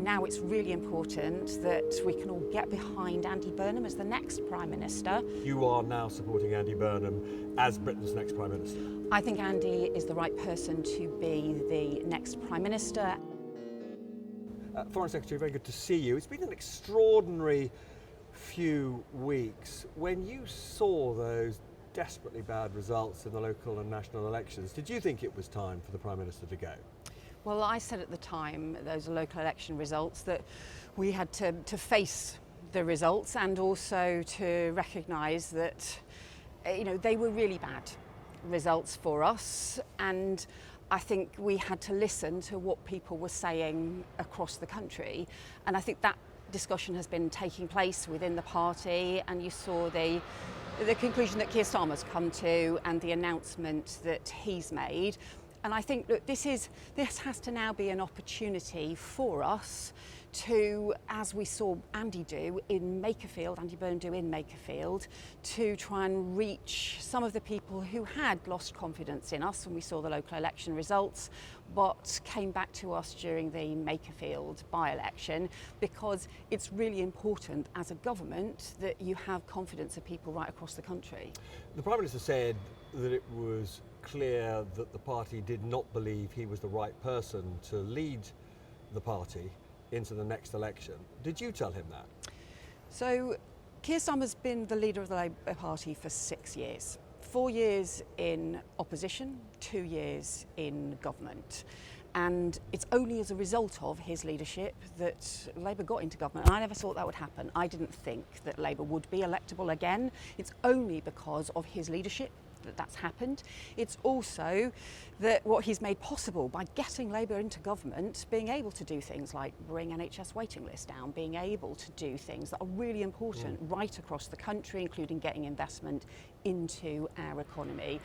now it's really important that we can all get behind Andy Burnham as the next Prime Minister. You are now supporting Andy Burnham as Britain's next Prime Minister. I think Andy is the right person to be the next Prime Minister. Foreign Secretary, very good to see you. It's been an extraordinary few weeks. When you saw those desperately bad results in the local and national elections, did you think it was time for the Prime Minister to go? Well, I said at the time, those local election results, that we had to face the results and also to recognise that, they were really bad results for us. And I think we had to listen to what people were saying across the country. And I think that discussion has been taking place within the party, and you saw the conclusion that Keir Starmer's come to and the announcement that he's made. And I think that this has to now be an opportunity for us to, as we saw Andy do in Makerfield, Andy Burnham do in Makerfield, to try and reach some of the people who had lost confidence in us when we saw the local election results, but came back to us during the Makerfield by-election, because it's really important as a government that you have confidence of people right across the country. The Prime Minister said that it was clear that the party did not believe he was the right person to lead the party into the next election. Did you tell him that? So Keir Starmer's been the leader of the Labour Party for 6 years. 4 years in opposition, 2 years in government. And it's only as a result of his leadership that Labour got into government. And I never thought that would happen. I didn't think that Labour would be electable again. It's only because of his leadership that that's happened. It's also that what he's made possible by getting Labour into government, being able to do things like bring NHS waiting lists down, being able to do things that are really important right across the country, including getting investment into our economy.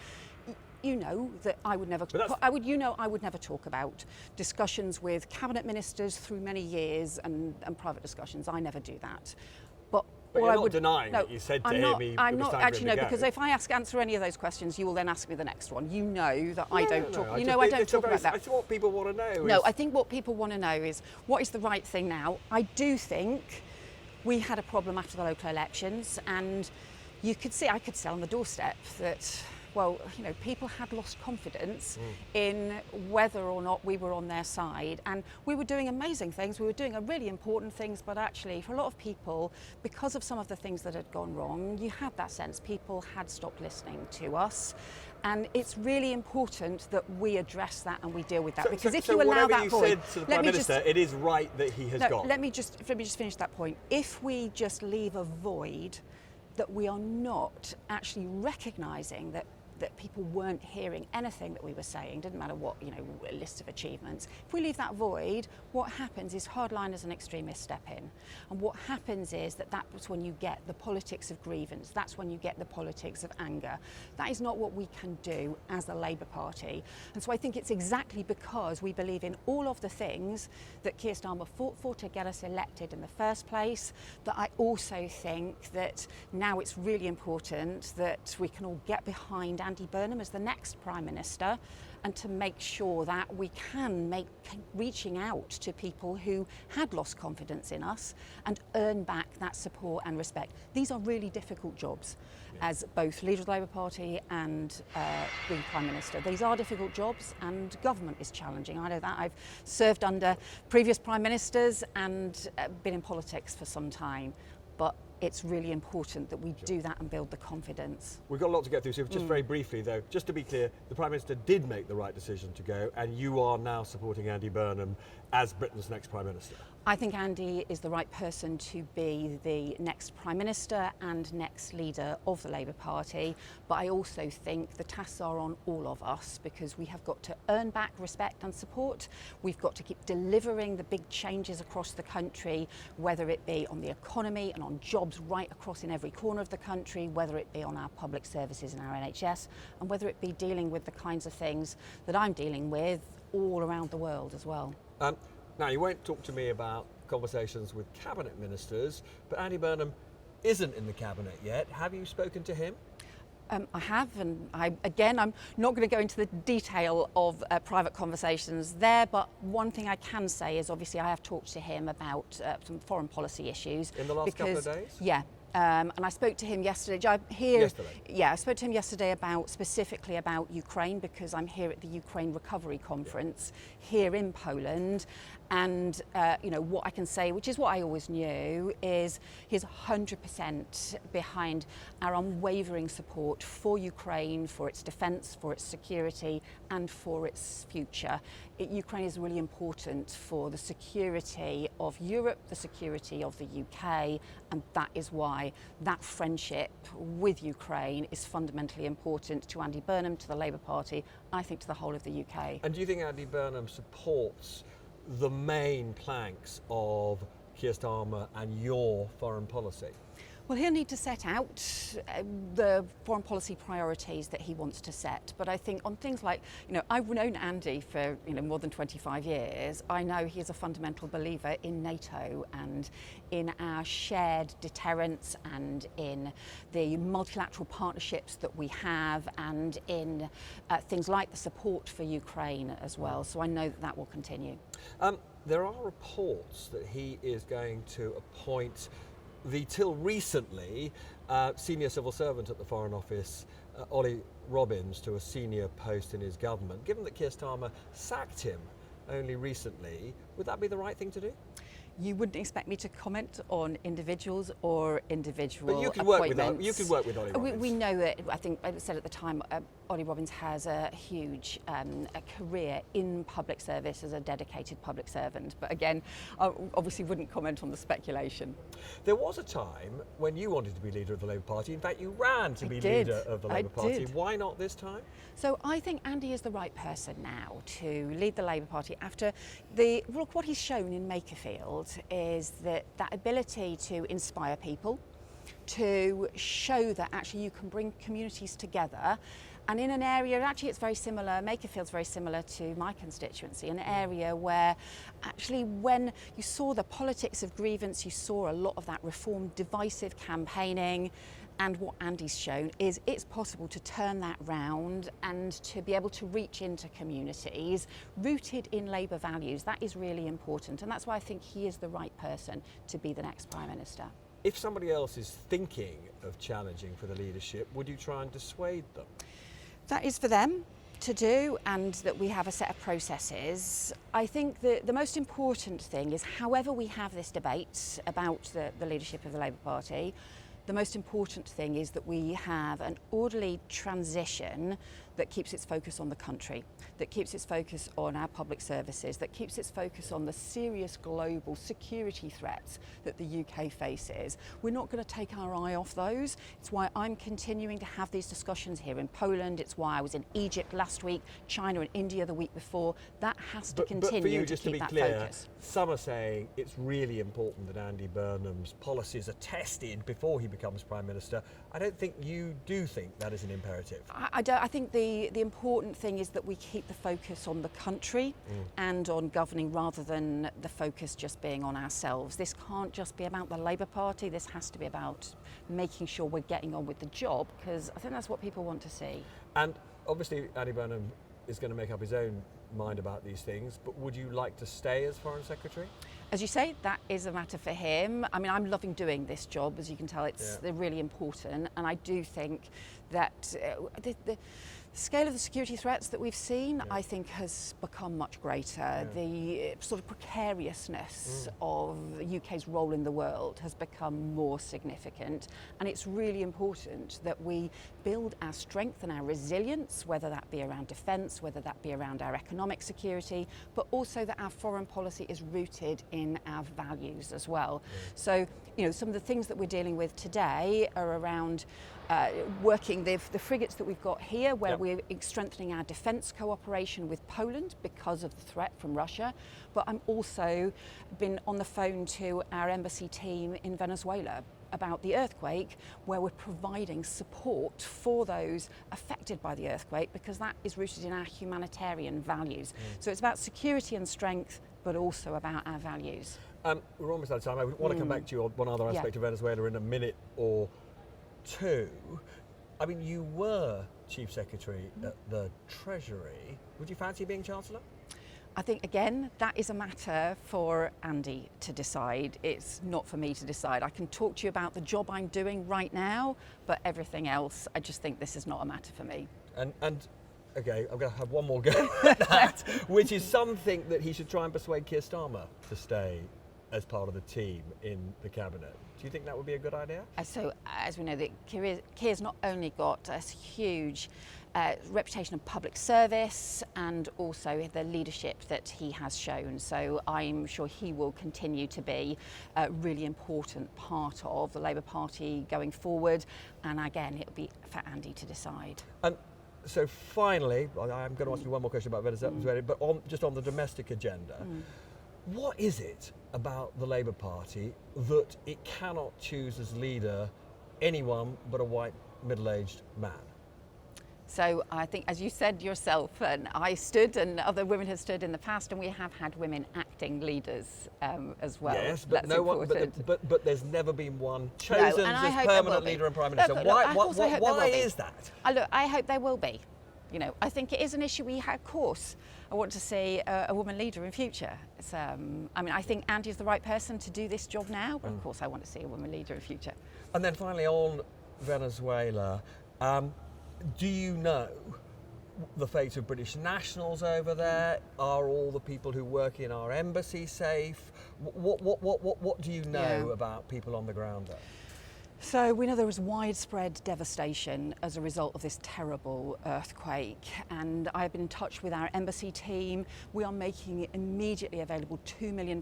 You know that I would never I would never talk about discussions with cabinet ministers through many years and private discussions. I never do that. But you're not denying that you said to him I'm not actually, no, because if I answer any of those questions, you will then ask me the next one. You know that I don't talk. I don't talk about that. It's what people want to know. No, I think what people want to know is what is the right thing now. I do think we had a problem after the local elections, and you could see, I could say on the doorstep that, well, people had lost confidence in whether or not we were on their side. And we were doing amazing things, we were doing really important things, but actually for a lot of people, because of some of the things that had gone wrong, you had that sense people had stopped listening to us. And it's really important that we address that and we deal with that. Because if you allow that void, said to the Prime Minister, it is right that he has gone. Let me just finish that point. If we just leave a void, that we are not actually recognising that people weren't hearing anything that we were saying, didn't matter what, a list of achievements. If we leave that void, what happens is hardliners and extremists step in. And what happens is that's when you get the politics of grievance, that's when you get the politics of anger. That is not what we can do as the Labour Party. And so I think it's exactly because we believe in all of the things that Keir Starmer fought for to get us elected in the first place, that I also think that now it's really important that we can all get behind Andy Burnham as the next Prime Minister, and to make sure that we can make reaching out to people who had lost confidence in us and earn back that support and respect. These are really difficult jobs as both leader of the Labour Party and being Prime Minister. These are difficult jobs, and government is challenging. I know that. I've served under previous Prime Ministers and been in politics for some time, but it's really important that we do that and build the confidence. We've got a lot to get through, so just very briefly though, just to be clear, the Prime Minister did make the right decision to go, and you are now supporting Andy Burnham as Britain's next Prime Minister. I think Andy is the right person to be the next Prime Minister and next leader of the Labour Party, but I also think the tasks are on all of us, because we have got to earn back respect and support. We've got to keep delivering the big changes across the country, whether it be on the economy and on jobs right across in every corner of the country, whether it be on our public services and our NHS, and whether it be dealing with the kinds of things that I'm dealing with all around the world as well. Now, you won't talk to me about conversations with cabinet ministers, but Andy Burnham isn't in the cabinet yet. Have you spoken to him? I have, and I'm not going to go into the detail of private conversations there, but one thing I can say is obviously I have talked to him about some foreign policy issues. In the last couple of days? Yeah. And I spoke to him yesterday. Yesterday? Yeah, I spoke to him yesterday specifically about Ukraine, because I'm here at the Ukraine Recovery Conference here in Poland. And, what I can say, which is what I always knew, is he's 100% behind our unwavering support for Ukraine, for its defence, for its security and for its future. Ukraine is really important for the security of Europe, the security of the UK, and that is why that friendship with Ukraine is fundamentally important to Andy Burnham, to the Labour Party, I think to the whole of the UK. And do you think Andy Burnham supports the main planks of Keir Starmer and your foreign policy? Well, he'll need to set out the foreign policy priorities that he wants to set. But I think on things like, I've known Andy for more than 25 years. I know he is a fundamental believer in NATO and in our shared deterrence and in the multilateral partnerships that we have and in things like the support for Ukraine as well. So I know that will continue. There are reports that he is going to appoint the till recently senior civil servant at the Foreign Office, Ollie Robbins, to a senior post in his government. Given that Keir Starmer sacked him only recently, would that be the right thing to do? You wouldn't expect me to comment on individuals or individual But you could appointments. You could work with Ollie Robbins. We know that, I think I said at the time, Ollie Robbins has a huge a career in public service as a dedicated public servant. But again, I obviously wouldn't comment on the speculation. There was a time when you wanted to be leader of the Labour Party. In fact, you ran to be did. leader of the Labour I Party. did. Why not this time? So I think Andy is the right person now to lead the Labour Party after what he's shown in Makerfield is that ability to inspire people, to show that actually you can bring communities together. And in an area, actually it's very similar, Makerfield's very similar to my constituency, an area where actually when you saw the politics of grievance, you saw a lot of that reform divisive campaigning. And what Andy's shown is it's possible to turn that round and to be able to reach into communities rooted in Labour values. That is really important. And that's why I think he is the right person to be the next Prime Minister. If somebody else is thinking of challenging for the leadership, would you try and dissuade them? That is for them to do, and that we have a set of processes. I think that the most important thing is, however we have this debate about the leadership of the Labour Party, the most important thing is that we have an orderly transition that keeps its focus on the country, that keeps its focus on our public services, that keeps its focus on the serious global security threats that the UK faces. We're not going to take our eye off those. It's why I'm continuing to have these discussions here in Poland. It's why I was in Egypt last week, China and India the week before. That has to continue but for you, to just keep to be that clear, focus. some are saying it's really important that Andy Burnham's policies are tested before he becomes Prime Minister. I don't think you do think that is an imperative. I don't. I think the important thing is that we keep the focus on the country and on governing rather than the focus just being on ourselves. This can't just be about the Labour Party. This has to be about making sure we're getting on with the job, because I think that's what people want to see. And obviously Andy Burnham is going to make up his own mind about these things, but would you like to stay as Foreign Secretary? As you say, that is a matter for him. I mean, I'm loving doing this job. As you can tell, they're really important. And I do think that the scale of the security threats that we've seen, I think, has become much greater. The sort of precariousness of the UK's role in the world has become more significant. And it's really important that we build our strength and our resilience, whether that be around defence, whether that be around our economic security, but also that our foreign policy is rooted in our values as well. So, some of the things that we're dealing with today are around working the frigates that we've got here, where we're strengthening our defence cooperation with Poland because of the threat from Russia. But I'm also been on the phone to our embassy team in Venezuela about the earthquake, where we're providing support for those affected by the earthquake, because that is rooted in our humanitarian values. So it's about security and strength, but also about our values. We're almost out of time. I want to come back to you on one other aspect of Venezuela in a minute or two. I mean, you were Chief Secretary at the Treasury. Would you fancy being Chancellor? I think, again, that is a matter for Andy to decide. It's not for me to decide. I can talk to you about the job I'm doing right now, but everything else, I just think this is not a matter for me. And okay, I'm going to have one more go at that, which is something that he should try and persuade Keir Starmer to stay as part of the team in the cabinet. Do you think that would be a good idea? So, as we know, that Keir's not only got a huge reputation of public service and also the leadership that he has shown. So I'm sure he will continue to be a really important part of the Labour Party going forward. And again, it'll be for Andy to decide. So finally, I'm going to ask you one more question about Venezuela, but just on the domestic agenda. What is it about the Labour Party that it cannot choose as leader anyone but a white middle-aged man? So I think, as you said yourself, and I stood and other women have stood in the past, and we have had women acting leaders as well. Yes, but that's important. But there's never been one chosen as permanent leader and Prime Minister. Look, why is that? Look, I hope there will be. You know, I think it is an issue we have, of course. I want to see a woman leader in future. I mean, I think Andy is the right person to do this job now, but of course I want to see a woman leader in future. And then finally on Venezuela, do you know the fate of British nationals over there? Are all the people who work in our embassy safe? What do you know about people on the ground there? So we know there was widespread devastation as a result of this terrible earthquake, and I've been in touch with our embassy team. We are making immediately available £2 million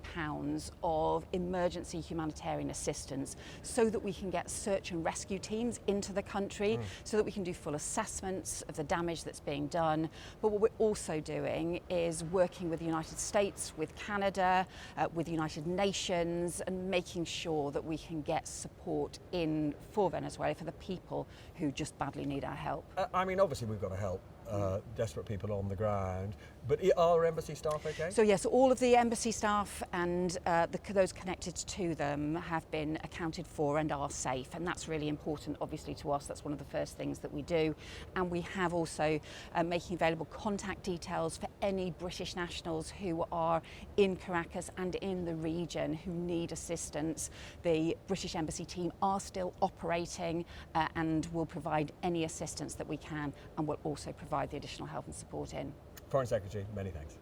of emergency humanitarian assistance so that we can get search and rescue teams into the country, so that we can do full assessments of the damage that's being done. But what we're also doing is working with the United States, with Canada, with the United Nations, and making sure that we can get support in for Venezuela, for the people who just badly need our help. I mean, obviously we've got to help desperate people on the ground, but are embassy staff okay? So yes, all of the embassy staff and those connected to them have been accounted for and are safe, and that's really important obviously to us. That's one of the first things that we do, and we have also making available contact details for any British nationals who are in Caracas and in the region who need assistance. The British Embassy team are still operating and will provide any assistance that we can, and will also provide the additional help and support in. Foreign Secretary, many thanks.